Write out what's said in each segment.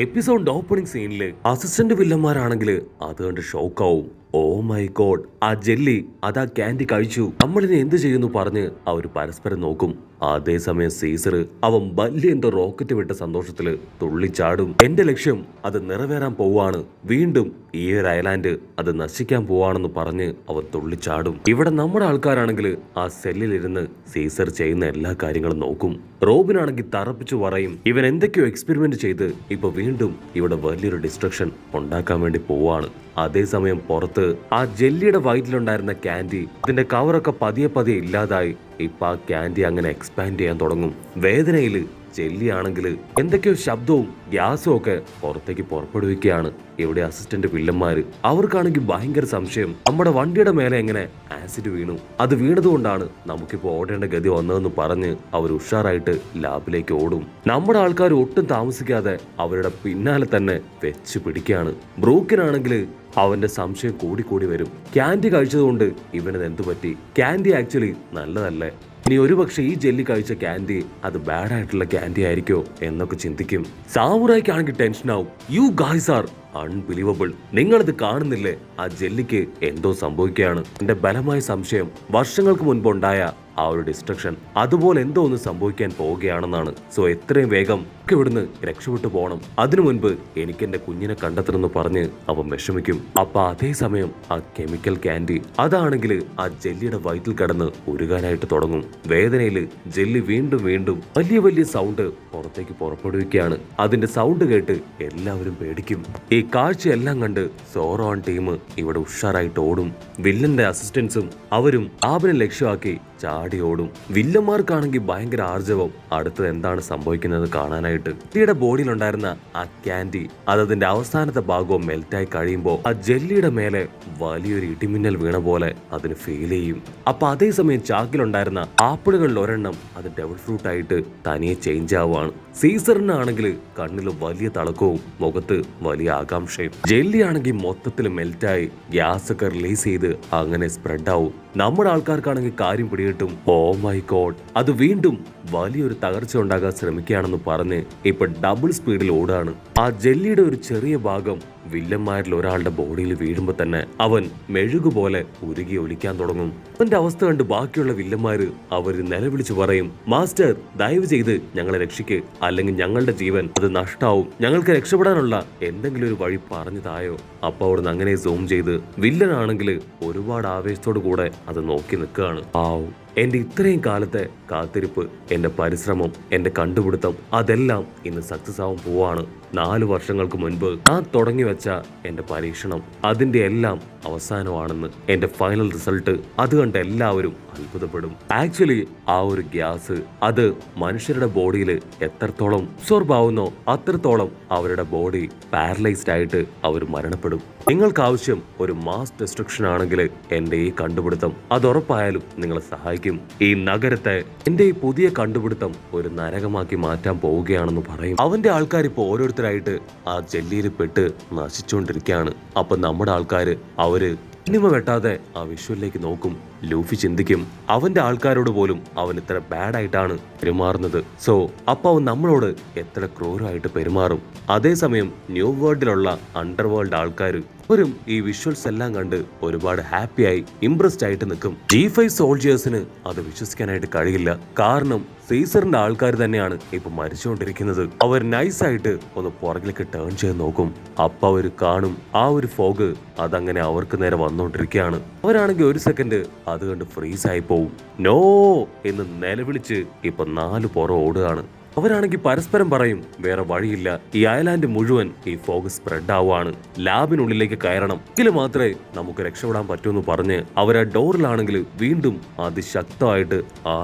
എപ്പിസോഡിന്റെ opening സീനില് assistant വില്ലന്മാരാണെങ്കിൽ അത് കണ്ട് ഷോക്കാവും. Oh my God, ആ ജെല്ലി അതാ ക്യാൻഡി കഴിച്ചു, നമ്മളിനി എന്ത് ചെയ്യുന്നു പറഞ്ഞ് അവർ പരസ്പരം നോക്കും. അതേസമയം സീസർ അവൻ വലിയ എന്തോ റോക്കറ്റ് വിട്ട സന്തോഷത്തില് തുള്ളിച്ചാടും. എന്റെ ലക്ഷ്യം അത് നിറവേറാൻ പോവാണ്, വീണ്ടും ഈ ഒരു ഐലാൻഡ് അത് നശിക്കാൻ പോവാണെന്ന് പറഞ്ഞ് അവൻ തുള്ളിച്ചാടും. ഇവിടെ നമ്മുടെ ആൾക്കാരാണെങ്കിൽ ആ സെല്ലിലിരുന്ന് സീസർ ചെയ്യുന്ന എല്ലാ കാര്യങ്ങളും നോക്കും. റോബിനാണെങ്കിൽ തറപ്പിച്ചു പറയും, ഇവൻ എന്തൊക്കെയോ എക്സ്പെരിമെന്റ് ചെയ്ത് ഇപ്പൊ വീണ്ടും ഇവിടെ വലിയൊരു ഡിസ്ട്രക്ഷൻ ഉണ്ടാക്കാൻ വേണ്ടി പോവാണ്. അതേസമയം പുറത്ത് ആ ജെല്ലിയുടെ വയറ്റിലുണ്ടായിരുന്ന ക്യാൻഡി അതിന്റെ കവറൊക്കെ പതിയെ പതിയെ ഇല്ലാതായി. ഇപ്പൊ ആ ക്യാൻഡി അങ്ങനെ എക്സ്പാൻഡ് ചെയ്യാൻ തുടങ്ങും. വേദനയില് ജെല്ലി ആണെങ്കിൽ എന്തൊക്കെയോ ശബ്ദവും ഗ്യാസും ഒക്കെ പുറത്തേക്ക് പുറപ്പെടുവിക്കുകയാണ്. ഇവിടെ അസിസ്റ്റന്റ് വില്ലന്മാര് അവർക്കാണെങ്കിൽ ഭയങ്കര സംശയം, നമ്മുടെ വണ്ടിയുടെ മേലെ എങ്ങനെ ആസിഡ് വീണു, അത് വീണതുകൊണ്ടാണ് നമുക്കിപ്പോ ഓടേണ്ട ഗതി വന്നതെന്ന് പറഞ്ഞ് അവർ ഉഷാറായിട്ട് ലാബിലേക്ക് ഓടും. നമ്മുടെ ആൾക്കാർ ഒട്ടും താമസിക്കാതെ അവരുടെ പിന്നാലെ തന്നെ വെച്ച് പിടിക്കുകയാണ്. ബ്രൂക്കിനാണെങ്കിൽ അവന്റെ സംശയം കൂടി വരും. ക്യാൻഡി കഴിച്ചതുകൊണ്ട് ഇവനത് എന്തു പറ്റി, ക്യാൻഡി ആക്ച്വലി നല്ലതല്ലേ, ഇനി ഒരുപക്ഷെ ഈ ജെല്ലി കഴിച്ച ക്യാൻഡി അത് ബാഡ് ആയിട്ടുള്ള ക്യാൻഡി ആയിരിക്കോ എന്നൊക്കെ ചിന്തിക്കും. സാമുറായിക്കാണെങ്കിൽ ടെൻഷനാവും. യു ഗായ്സ് ആർ അൺബിലീവബിൾ, നിങ്ങളിത് കാണുന്നില്ലേ, ആ ജെല്ലിക്ക് എന്തോ സംഭവിക്കുകയാണ്. എന്റെ ബലമായ സംശയം വർഷങ്ങൾക്ക് മുൻപ് ഉണ്ടായ ആ ഒരു ഡിസ്ട്രക്ഷൻ അതുപോലെ എന്തോ ഒന്ന് സംഭവിക്കാൻ പോവുകയാണെന്നാണ്. സോ എത്രയും വേഗം ഇവിടുന്ന് രക്ഷപ്പെട്ടു പോകണം, അതിനു മുൻപ് എനിക്ക് എന്റെ കുഞ്ഞിനെ കണ്ടെത്തണമെന്ന് പറഞ്ഞ് അവൻ വിഷമിക്കും. അപ്പൊ അതേസമയം ആ കെമിക്കൽ ക്യാൻഡി അതാണെങ്കിൽ ആ ജെല്ലിയുടെ വയറ്റിൽ കിടന്ന് ഉരുകാനായിട്ട് തുടങ്ങും. വേദനയില് ജെല്ലി വീണ്ടും വലിയ വലിയ സൗണ്ട് പുറത്തേക്ക് പുറപ്പെടുവിക്കുകയാണ്. അതിന്റെ സൗണ്ട് കേട്ട് എല്ലാവരും പേടിക്കും. ഈ കാഴ്ചയെല്ലാം കണ്ട് സോറോൺ ടീം ഇവിടെ ഉഷാറായിട്ട് ഓടും. വില്ലന്റെ അസിസ്റ്റൻസും അവരും ആബിനെ ലക്ഷ്യമാക്കി ചാടി ഓടും. വില്ലന്മാർക്കാണെങ്കിൽ ഭയങ്കര ആർജവം, അടുത്തത് എന്താണ് സംഭവിക്കുന്നത് കാണാനായിട്ട്. ജെല്ലിയുടെ ബോഡിയിലുണ്ടായിരുന്ന ആ ക്യാൻഡി അതിന്റെ അവസാനത്തെ ഭാഗവും മെൽറ്റായി കഴിയുമ്പോൾ ആ ജെല്ലിയുടെ മേലെ വലിയൊരു ഇടിമിന്നൽ വീണ പോലെ അതിന് ഫീൽ ചെയ്യും. അപ്പൊ അതേസമയം ചാക്കിലുണ്ടായിരുന്ന ആപ്പിളുകളിൽ ഒരെണ്ണം അത് ഡബിൾ ഫ്രൂട്ട് ആയിട്ട് തനിയെ ചേഞ്ച് ആവുകയാണ്. സീസറിനാണെങ്കിൽ കണ്ണിൽ വലിയ തിളക്കവും മുഖത്ത് വലിയ ആകാംക്ഷയും. ജെല്ലി ആണെങ്കിൽ മൊത്തത്തിൽ മെൽറ്റായി ഗ്യാസ് ഒക്കെ റിലീസ് ചെയ്ത് അങ്ങനെ സ്പ്രെഡ് ആവും. നമ്മുടെ ആൾക്കാർക്കാണെങ്കിൽ കാര്യം പിടികിട്ടും. ഓ മൈ ഗോഡ്, അത് വീണ്ടും വലിയൊരു തകർച്ച ഉണ്ടാകാൻ ശ്രമിക്കുകയാണെന്ന് പറഞ്ഞ് ഇപ്പൊ ഡബിൾ സ്പീഡിൽ ഓടാണ്. ആ ജെല്ലിയുടെ ഒരു ചെറിയ ഭാഗം വില്ലന്മാരിൽ ഒരാളുടെ ബോഡിയിൽ വീഴുമ്പോ തന്നെ അവൻ മെഴുകുപോലെ ഉരുകി ഒലിക്കാൻ തുടങ്ങും. അവന്റെ അവസ്ഥ കണ്ട് ബാക്കിയുള്ള വില്ലന്മാര് അവർ നിലവിളിച്ചു പറയും, മാസ്റ്റർ ദയവ് ചെയ്ത് ഞങ്ങളെ രക്ഷിക്ക്, അല്ലെങ്കിൽ ഞങ്ങളുടെ ജീവൻ അത് നഷ്ടാവും, ഞങ്ങൾക്ക് രക്ഷപ്പെടാനുള്ള എന്തെങ്കിലും ഒരു വഴി പറഞ്ഞു തായോ. അപ്പൊ അവിടുന്ന് അങ്ങനെ സൂം ചെയ്ത് വില്ലനാണെങ്കിൽ ഒരുപാട് ആവേശത്തോടു കൂടെ അത് നോക്കി നിൽക്കുകയാണ്. എന്റെ ഇത്രയും കാലത്തെ കാത്തിരിപ്പ്, എന്റെ പരിശ്രമം, എന്റെ കണ്ടുപിടുത്തം അതെല്ലാം ഇന്ന് സക്സസ് ആവാൻ പോവാണ്. 4 വർഷങ്ങൾക്ക് മുൻപ് ഞാൻ തുടങ്ങി വെച്ച എന്റെ പരീക്ഷണം അതിന്റെ എല്ലാം അവസാനമാണെന്ന്, എന്റെ ഫൈനൽ റിസൾട്ട് അത് കണ്ട് എല്ലാവരും അത്ഭുതപ്പെടും. ആക്ച്വലി ആ ഒരു ഗ്യാസ് അത് മനുഷ്യരുടെ ബോഡിയിൽ എത്രത്തോളം അബ്സോർബ് ആവുന്നോ അത്രത്തോളം അവരുടെ ബോഡി പാരലൈസ്ഡ് ആയിട്ട് അവർ മരണപ്പെടും. നിങ്ങൾക്ക് ആവശ്യം ഒരു മാസ് ഡിസ്ട്രക്ഷൻ ആണെങ്കിൽ എന്റെ ഈ കണ്ടുപിടുത്തം അത് ഉറപ്പായാലും നിങ്ങളെ സഹായിക്കും. ഈ നഗരത്തെ എന്റെ ഈ പുതിയ കണ്ടുപിടുത്തം ഒരു നരകമാക്കി മാറ്റാൻ പോവുകയാണെന്ന് പറയും. അവന്റെ ആൾക്കാർ ഇപ്പൊ ഓരോരുത്തരായിട്ട് ആ ജെല്ലിയിൽ പെട്ട് നശിച്ചുകൊണ്ടിരിക്കുകയാണ്. അപ്പൊ നമ്മുടെ ആൾക്കാര് അവര് സിനിമ വെട്ടാതെ ആ വിഷ്വലിലേക്ക് നോക്കും. ലൂഫി ചിന്തിക്കും, അവന്റെ ആൾക്കാരോട് പോലും അവൻ ഇത്ര ബാഡ് ആയിട്ടാണ് പെരുമാറുന്നത്. സോ അപ്പൊ അവൻ നമ്മളോട് എത്ര ക്രൂരമായിട്ട് പെരുമാറും. അതേസമയം ന്യൂ വേൾഡിലുള്ള അണ്ടർവേൾഡ് ആൾക്കാർ അവരും ഈ വിഷ്വൽസ് എല്ലാം കണ്ട് ഒരുപാട് ഹാപ്പിയായി ഇംപ്രസ്ഡ് ആയിട്ട് നിൽക്കും. G5 സോൾജിയേഴ്സിന് അത് വിശ്വസിക്കാനായിട്ട് കഴിയില്ല. കാരണം സീസറിന്റെ ആൾക്കാർ തന്നെയാണ് ഇപ്പൊ മരിച്ചുകൊണ്ടിരിക്കുന്നത്. അവർ നൈസായിട്ട് ഒന്ന് പുറകിലേക്ക് ടേൺ ചെയ്ത് നോക്കും. അപ്പൊ അവർ കാണും ആ ഒരു ഫോഗ് അതങ്ങനെ അവർക്ക് നേരെ വന്നോണ്ടിരിക്കുകയാണ്. അവരാണെങ്കിൽ ഒരു സെക്കൻഡ് അത് കണ്ട് ഫ്രീസ് ആയി പോവും. നോ എന്ന് നിലവിളിച്ച് ഇപ്പൊ 4 പുറം ഓടുകയാണ്. അവരാണെങ്കിൽ പരസ്പരം പറയും, വേറെ വഴിയില്ല, ഈ ഐലാൻഡ് മുഴുവൻ ഈ ഫോഗ് സ്പ്രെഡ് ആവുകയാണ്, ലാബിനുള്ളിലേക്ക് കയറണം, എങ്കിലും മാത്രമേ നമുക്ക് രക്ഷപ്പെടാൻ പറ്റൂന്ന് പറഞ്ഞ് അവരാ ഡോറിലാണെങ്കിൽ വീണ്ടും അതിശക്തമായിട്ട്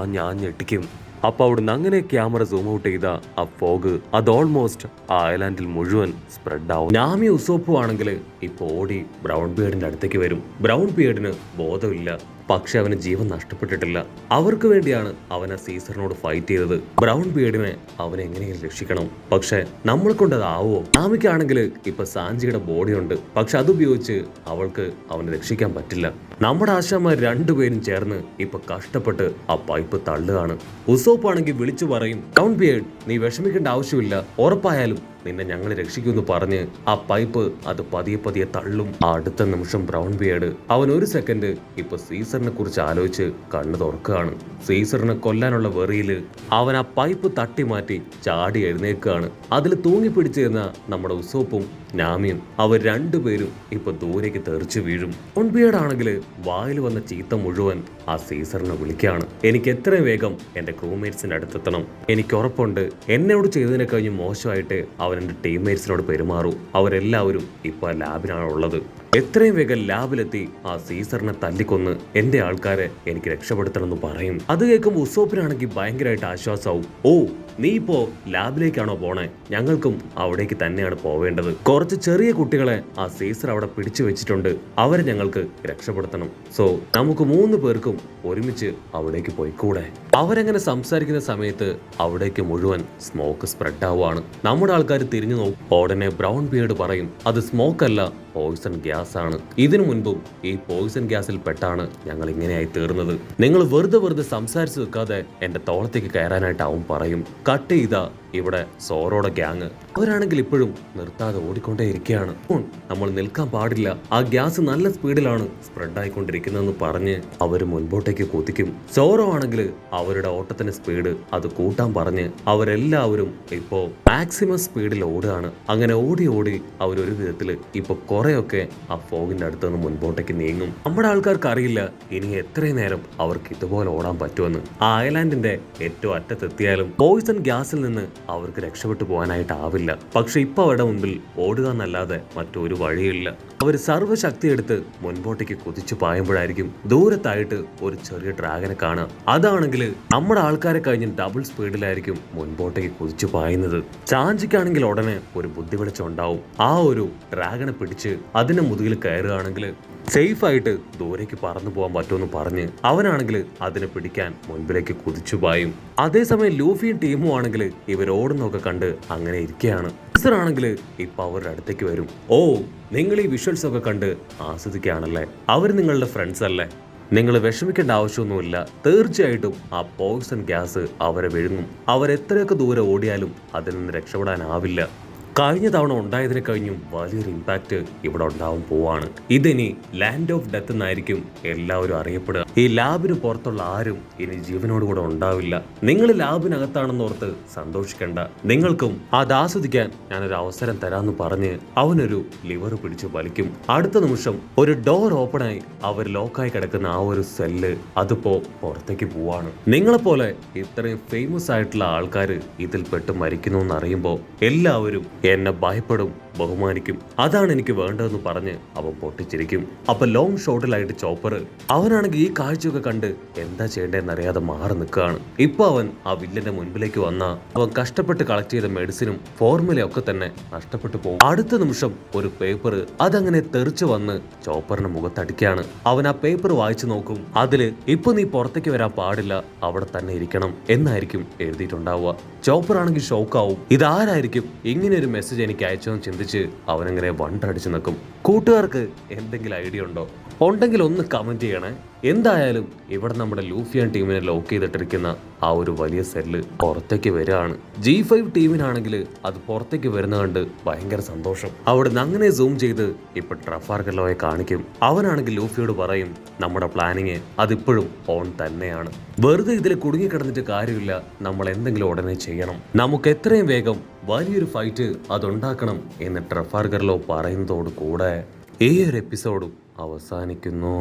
ഞെട്ടിക്കും. അപ്പൊ അവിടുന്ന് അങ്ങനെ ക്യാമറ സൂം ഔട്ട് ചെയ്ത ആ ഫോഗ് അത് ഓൾമോസ്റ്റ് ആ ഐലാൻഡിൽ മുഴുവൻ സ്പ്രെഡ് ആവും. നാമി ഉസോപ്പു ആണെങ്കിൽ ഇപ്പൊ ഓടി ബ്രൗൺ ബിയർഡിന്റെ അടുത്തേക്ക് വരും. ബ്രൗൺ ബിയർഡിന് ബോധമില്ല, പക്ഷെ അവന് ജീവൻ നഷ്ടപ്പെട്ടിട്ടില്ല. അവർക്ക് വേണ്ടിയാണ് അവൻ ആ സീസറിനോട് ഫൈറ്റ് ചെയ്തത്. ബ്രൗൺ ബിയർഡിനെ അവനെ എങ്ങനെയെങ്കിലും രക്ഷിക്കണം. പക്ഷെ നമ്മളെ കൊണ്ട് അതാവോ? നാമിക്കാണെങ്കിൽ ഇപ്പൊ സാഞ്ചിയുടെ ബോഡി ഉണ്ട്, പക്ഷെ അതുപയോഗിച്ച് അവൾക്ക് അവനെ രക്ഷിക്കാൻ പറ്റില്ല. നമ്മുടെ ആശാന്മാർ 2 പേരും ചേർന്ന് ഇപ്പൊ കഷ്ടപ്പെട്ട് ആ പൈപ്പ് തള്ളുകയാണ്. ഉസോപ്പ് ആണെങ്കിൽ വിളിച്ചു പറയും, ബ്രൗൺ ബിയർഡ് നീ വിഷമിക്കേണ്ട ആവശ്യമില്ല, ഉറപ്പായാലും നിന്നെ ഞങ്ങൾ രക്ഷിക്കുമെന്ന് പറഞ്ഞ് ആ പൈപ്പ് അത് പതിയെ പതിയെ തള്ളും. അടുത്ത നിമിഷം ബ്രൗൺ ബിയേർഡ് അവൻ ഒരു സെക്കൻഡ് ഇപ്പൊ സീസറിനെ കുറിച്ച് ആലോചിച്ച് കണ്ണു തുറക്കുകയാണ്. സീസറിനെ കൊല്ലാനുള്ള വെറിയില് അവൻ ആ പൈപ്പ് തട്ടി മാറ്റി ചാടി എഴുന്നേൽക്കുകയാണ്. അതിൽ തൂങ്ങിപ്പിടിച്ചിരുന്ന നമ്മുടെ ഉസോപ്പും നാമിയും അവർ രണ്ടുപേരും ഇപ്പൊ ദൂരേക്ക് തെറിച്ചു വീഴും. ബ്രൗൺ ബിയേർഡ് ആണെങ്കിൽ വായിൽ വന്ന ചീത്ത മുഴുവൻ ആ സീസറിനെ വിളിക്കുകയാണ്. എനിക്ക് എത്രയും വേഗം എന്റെ ക്രൂമേറ്റ്സിന്റെ അടുത്തെത്തണം. എനിക്ക് ഉറപ്പുണ്ട് എന്നോട് ചെയ്തതിനെ കഴിഞ്ഞ് മോശമായിട്ട് അവൻ എന്റെ ടീംമേറ്റ്സിനോട് പെരുമാറും. അവരെല്ലാവരും ഇപ്പൊ ലാബിലാണ് ഉള്ളത്. എത്രയും വേഗം ലാബിലെത്തി ആ സീസറിനെ തല്ലിക്കൊന്ന് എന്റെ ആൾക്കാരെ എനിക്ക് രക്ഷപ്പെടുത്തണമെന്ന് പറയും. അത് കേൾക്കുമ്പോൾ ഉസോപ്പിനാണെങ്കിൽ ഭയങ്കരമായിട്ട് ആശ്വാസമാവും. ഓ, നീ ഇപ്പോ ലാബിലേക്കാണോ പോണേ? ഞങ്ങൾക്കും അവിടേക്ക് തന്നെയാണ് പോവേണ്ടത്. കുറച്ച് ചെറിയ കുട്ടികളെ ആ സീസർ അവിടെ പിടിച്ചു വെച്ചിട്ടുണ്ട്. അവരെ ഞങ്ങൾക്ക് രക്ഷപ്പെടുത്തണം. സോ നമുക്ക് 3 പേർക്കും ഒരുമിച്ച് അവിടേക്ക് പോയിക്കൂടെ? അവരങ്ങനെ സംസാരിക്കുന്ന സമയത്ത് അവിടേക്ക് മുഴുവൻ സ്മോക്ക് സ്പ്രെഡ് ആവുകയാണ്. നമ്മുടെ ആൾക്കാർ തിരിഞ്ഞു നോക്കും. ഉടനെ ബ്രൗൺ ബിയേർഡ് പറയും, അത് സ്മോക്ക് അല്ല, പോയിസൺ ഗ്യാസ് ആണ്. ഇതിനു മുൻപും ഈ പോയിസൺ ഗ്യാസിൽ പെട്ടാണ് ഞങ്ങൾ ഇങ്ങനെയായി തീർന്നത്. നിങ്ങൾ വെറുതെ സംസാരിച്ചു നിൽക്കാതെ എന്റെ തോളത്തേക്ക് കയറാനായിട്ട് അവൻ പറയും. കട്ട് ചെയ്താ ഇവിടെ സോറോടെ ഗ്യാങ് അവരാണെങ്കിൽ ഇപ്പോഴും നിർത്താതെ ഓടിക്കൊണ്ടേ ഇരിക്കുകയാണ്. നമ്മൾ നിൽക്കാൻ പാടില്ല, ആ ഗ്യാസ് നല്ല സ്പീഡിലാണ് സ്പ്രെഡ് ആയിക്കൊണ്ടിരിക്കുന്നതെന്ന് പറഞ്ഞ് അവർ മുൻപോട്ടേക്ക് കുതിക്കും. സോറോ ആണെങ്കിൽ അവരുടെ ഓട്ടത്തിന്റെ സ്പീഡ് അത് കൂട്ടാൻ പറഞ്ഞ് അവരെല്ലാവരും ഇപ്പോ മാക്സിമം സ്പീഡിൽ ഓടുകയാണ്. അങ്ങനെ ഓടി അവരൊരു വിധത്തില് ഇപ്പൊ കുറെയൊക്കെ ആ ഫോഗിന്റെ അടുത്ത് നിന്ന് മുൻപോട്ടേക്ക് നീങ്ങും. നമ്മുടെ ആൾക്കാർക്ക് അറിയില്ല ഇനി എത്രയും നേരം അവർക്ക് ഇതുപോലെ ഓടാൻ പറ്റുമെന്ന്. ആ ഐലാൻഡിന്റെ ഏറ്റവും അറ്റത്തെത്തിയാലും പോയിസൺ ഗ്യാസിൽ നിന്ന് അവർക്ക് രക്ഷപ്പെട്ടു പോകാനായിട്ടാവില്ല. പക്ഷെ ഇപ്പൊ അവരുടെ മുൻപിൽ ഓടുക എന്നല്ലാതെ മറ്റൊരു വഴിയില്ല. അവർ സർവ്വശക്തി എടുത്ത് മുൻപോട്ടേക്ക് കുതിച്ചു പായുമ്പോഴായിരിക്കും ദൂരത്തായിട്ട് ഒരു ചെറിയ ഡ്രാഗനെ കാണുക. അതാണെങ്കിൽ നമ്മുടെ ആൾക്കാരെ കഴിഞ്ഞ് ഡബിൾ സ്പീഡിലായിരിക്കും മുൻപോട്ടേക്ക് കുതിച്ചു പായുന്നത്. ചാഞ്ചിക്കാണെങ്കിൽ ഉടനെ ഒരു ബുദ്ധി വെളിച്ചം ഉണ്ടാവും. ആ ഒരു ഡ്രാഗനെ പിടിച്ച് അതിന്റെ മുതുകിൽ കയറുകയാണെങ്കിൽ സേഫ് ആയിട്ട് ദൂരേക്ക് പറന്നു പോകാൻ പറ്റുമെന്ന് പറഞ്ഞ് അവനാണെങ്കിൽ അതിനെ പിടിക്കാൻ മുൻപിലേക്ക് കുതിച്ചു പായും. അതേസമയം ലൂഫിയും ടീമും ആണെങ്കിൽ ഇവരോടുന്നൊക്കെ കണ്ട് അങ്ങനെ ഇരിക്കുകയാണ്. ആണെങ്കിൽ ഇപ്പൊ അവരുടെ അടുത്തേക്ക് വരും. ഓ, നിങ്ങൾ ഈ വിഷ്വൽസ് ഒക്കെ കണ്ട് ആസ്വദിക്കുകയാണല്ലേ? അവർ നിങ്ങളുടെ ഫ്രണ്ട്സ് അല്ലേ? നിങ്ങൾ വിഷമിക്കേണ്ട ആവശ്യമൊന്നുമില്ല. തീർച്ചയായിട്ടും ആ പോയിസൺ ഗ്യാസ് അവരെ വിഴുങ്ങും. അവരെത്രയൊക്കെ ദൂരെ ഓടിയാലും അതിൽ നിന്ന് രക്ഷപ്പെടാനാവില്ല. കഴിഞ്ഞ തവണ ഉണ്ടായതിനെ കഴിഞ്ഞും വലിയൊരു ഇമ്പാക്റ്റ് ഇവിടെ ഉണ്ടാവാൻ പോവാണ്. ഇതിനി ലാൻഡ് ഓഫ് ഡെത്ത് എന്നായിരിക്കും എല്ലാവരും അറിയപ്പെടുക. ഈ ലാബിന് പുറത്തുള്ള ആരും ഇനി ജീവനോടുകൂടെ ഉണ്ടാവില്ല. നിങ്ങൾ ലാബിനകത്താണെന്ന് ഓർത്ത് സന്തോഷിക്കേണ്ട. നിങ്ങൾക്കും അത് ആസ്വദിക്കാൻ ഞാനൊരു അവസരം തരാമെന്ന് പറഞ്ഞ് അവനൊരു ലിവർ പിടിച്ച് വലിക്കും. അടുത്ത നിമിഷം ഒരു ഡോർ ഓപ്പണായി അവർ ലോക്കായി കിടക്കുന്ന ആ ഒരു സെല്ല് അതിപ്പോ പുറത്തേക്ക് പോവാണ്. നിങ്ങളെപ്പോലെ ഇത്രയും ഫേമസ് ആയിട്ടുള്ള ആൾക്കാർ ഇതിൽ പെട്ട് മരിക്കുന്നു എന്നറിയുമ്പോൾ എല്ലാവരും എന്നെ ഭയപ്പെടും, ബഹുമാനിക്കും. അതാണ് എനിക്ക് വേണ്ടതെന്ന് പറഞ്ഞ് അവൻ പൊട്ടിച്ചിരിക്കും. അപ്പൊ ലോങ് ഷോട്ടിലായിട്ട് ചോപ്പർ അവനാണെങ്കിൽ ഈ കാഴ്ചയൊക്കെ കണ്ട് എന്താ ചെയ്യേണ്ടതെന്നറിയാതെ മാറി നിൽക്കുകയാണ്. ഇപ്പൊ അവൻ ആ വില്ലന്റെ മുൻപിലേക്ക് വന്ന അവൻ കഷ്ടപ്പെട്ട് കളക്ട് ചെയ്ത മെഡിസിനും ഫോർമുലയൊക്കെ തന്നെ നഷ്ടപ്പെട്ടു പോകും. അടുത്ത നിമിഷം ഒരു പേപ്പർ അതങ്ങനെ തെറിച്ചു വന്ന് ചോപ്പറിന്റെ മുഖത്തടിക്കുകയാണ്. അവൻ ആ പേപ്പർ വായിച്ചു നോക്കും. അതില് ഇപ്പൊ നീ പുറത്തേക്ക് വരാൻ പാടില്ല, അവിടെ തന്നെ ഇരിക്കണം എന്നായിരിക്കും എഴുതിയിട്ടുണ്ടാവുക. ചോപ്പർ ആണെങ്കിൽ ഷോക്കാവും. ഇതാരായിരിക്കും ഇങ്ങനെ ഒരു മെസ്സേജ് എനിക്ക് അയച്ചോന്ന് ചിന്തിച്ച് അവനങ്ങനെ വണ്ടടിച്ചു നിൽക്കും. കൂട്ടുകാർക്ക് എന്തെങ്കിലും ഐഡിയ ഉണ്ടോ? ഉണ്ടെങ്കിൽ ഒന്ന് കമന്റ് ചെയ്യണേ. എന്തായാലും ഇവിടെ നമ്മുടെ ലൂഫിയൻ ടീമിനെ ലോക്ക് ചെയ്തിട്ടിരിക്കുന്ന ആ ഒരു വലിയ സെല്ല് പുറത്തേക്ക് വരികയാണ്. G5 ടീമിനാണെങ്കിൽ അത് പുറത്തേക്ക് വരുന്ന കണ്ട് ഭയങ്കര സന്തോഷം. അവിടെ നിന്ന് അങ്ങനെ സൂം ചെയ്ത് ഇപ്പൊ ട്രഫാൽഗർ ലോയെ കാണിക്കും. അവനാണെങ്കിൽ ലൂഫിയോട് പറയും, നമ്മുടെ പ്ലാനിങ് അതിപ്പോഴും ഓൺ തന്നെയാണ്. വെറുതെ ഇതിൽ കുടുങ്ങിക്കിടന്നിട്ട് കാര്യമില്ല. നമ്മൾ എന്തെങ്കിലും ഉടനെ ചെയ്യണം. നമുക്ക് എത്രയും വേഗം വലിയൊരു ഫൈറ്റ് അതുണ്ടാക്കണം എന്ന് ട്രഫാൽഗർ ലോ പറയുന്നതോട് കൂടെ ഈ ഒരു എപ്പിസോഡും അവസാനിക്കുന്നു.